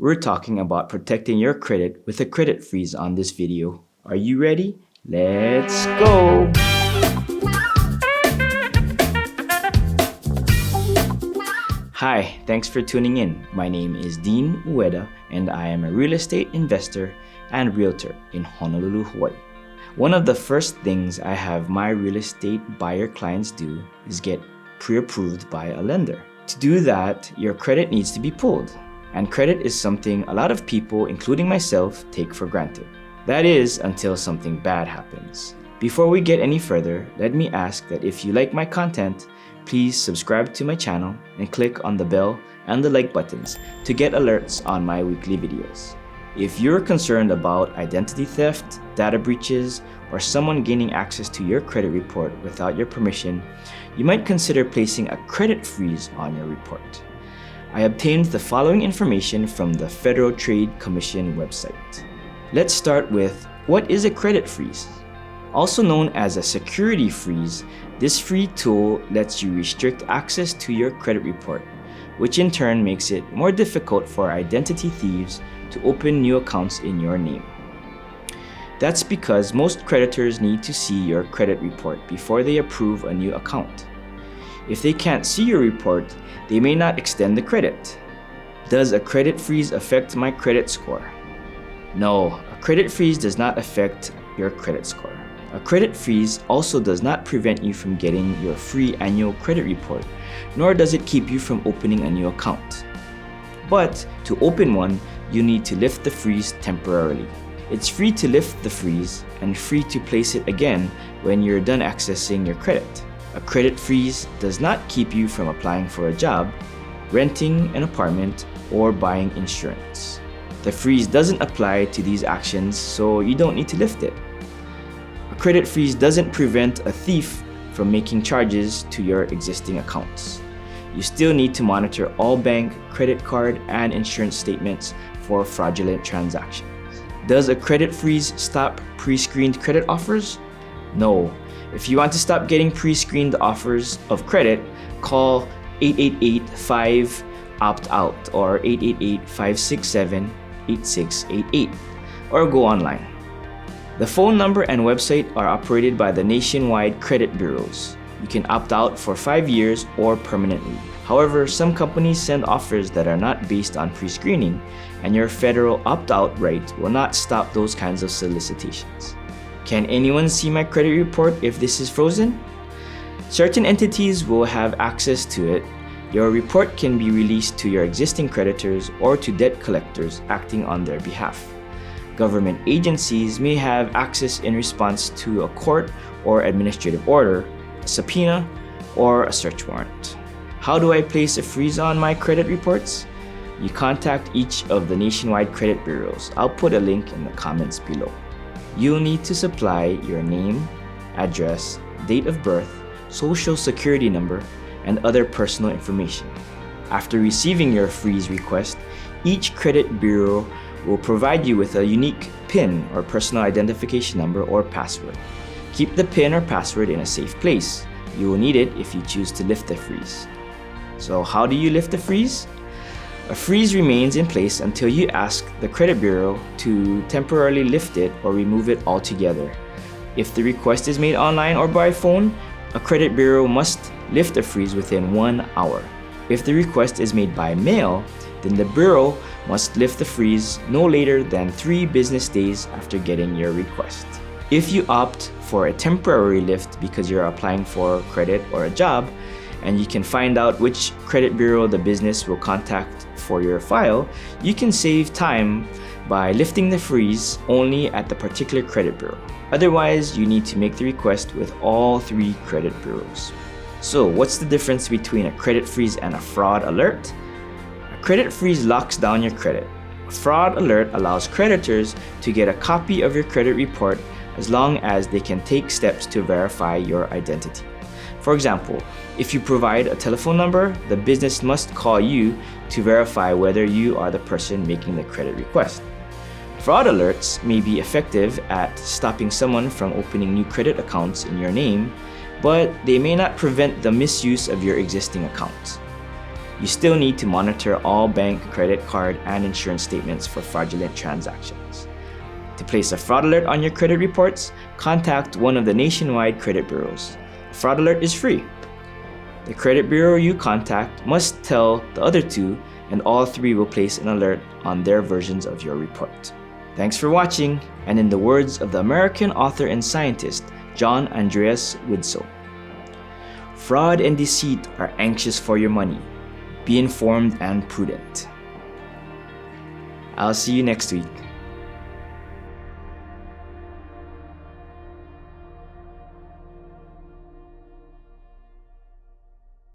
we're talking about protecting your credit with a credit freeze on this video. Are you ready? Let's go! Hi, thanks for tuning in. My name is Dean Ueda, and I am a real estate investor and realtor in Honolulu, Hawaii. One of the first things I have my real estate buyer clients do is get pre-approved by a lender. To do that, your credit needs to be pulled. And credit is something a lot of people, including myself, take for granted. That is, until something bad happens. Before we get any further, let me ask that if you like my content, please subscribe to my channel and click on the bell and the like buttons to get alerts on my weekly videos. If you're concerned about identity theft, data breaches, or someone gaining access to your credit report without your permission, you might consider placing a credit freeze on your report. I obtained the following information from the Federal Trade Commission website. Let's start with, what is a credit freeze? Also known as a security freeze, this free tool lets you restrict access to your credit report, which in turn makes it more difficult for identity thieves to open new accounts in your name. That's because most creditors need to see your credit report before they approve a new account. If they can't see your report, they may not extend the credit. Does a credit freeze affect my credit score? No, a credit freeze does not affect your credit score. A credit freeze also does not prevent you from getting your free annual credit report, nor does it keep you from opening a new account. But to open one, you need to lift the freeze temporarily. It's free to lift the freeze and free to place it again when you're done accessing your credit. A credit freeze does not keep you from applying for a job, renting an apartment, or buying insurance. The freeze doesn't apply to these actions, so you don't need to lift it. A credit freeze doesn't prevent a thief from making charges to your existing accounts. You still need to monitor all bank, credit card, and insurance statements for fraudulent transactions. Does a credit freeze stop pre-screened credit offers? No. If you want to stop getting pre-screened offers of credit, call 888-5-OPT-OUT or 888-567-8688 or go online. The phone number and website are operated by the nationwide credit bureaus. You can opt out for 5 years or permanently. However, some companies send offers that are not based on pre-screening, and your federal opt-out right will not stop those kinds of solicitations. Can anyone see my credit report if this is frozen? Certain entities will have access to it. Your report can be released to your existing creditors or to debt collectors acting on their behalf. Government agencies may have access in response to a court or administrative order, a subpoena, or a search warrant. How do I place a freeze on my credit reports? You contact each of the nationwide credit bureaus. I'll put a link in the comments below. You'll need to supply your name, address, date of birth, social security number, and other personal information. After receiving your freeze request, each credit bureau will provide you with a unique PIN or personal identification number or password. Keep the PIN or password in a safe place. You will need it if you choose to lift the freeze. So how do you lift the freeze? A freeze remains in place until you ask the credit bureau to temporarily lift it or remove it altogether. If the request is made online or by phone, a credit bureau must lift the freeze within 1 hour. If the request is made by mail, then the bureau must lift the freeze no later than 3 business days after getting your request. If you opt for a temporary lift because you're applying for credit or a job, and you can find out which credit bureau the business will contact for your file, you can save time by lifting the freeze only at the particular credit bureau. Otherwise, you need to make the request with all 3 credit bureaus. So, what's the difference between a credit freeze and a fraud alert? A credit freeze locks down your credit. A fraud alert allows creditors to get a copy of your credit report as long as they can take steps to verify your identity. For example, if you provide a telephone number, the business must call you to verify whether you are the person making the credit request. Fraud alerts may be effective at stopping someone from opening new credit accounts in your name, but they may not prevent the misuse of your existing accounts. You still need to monitor all bank, credit card, and insurance statements for fraudulent transactions. To place a fraud alert on your credit reports, contact one of the nationwide credit bureaus. A fraud alert is free. The credit bureau you contact must tell the other two, and all three will place an alert on their versions of your report. Thanks for watching, and in the words of the American author and scientist John Andreas Widsoe, fraud and deceit are anxious for your money. Be informed and prudent. I'll see you next week.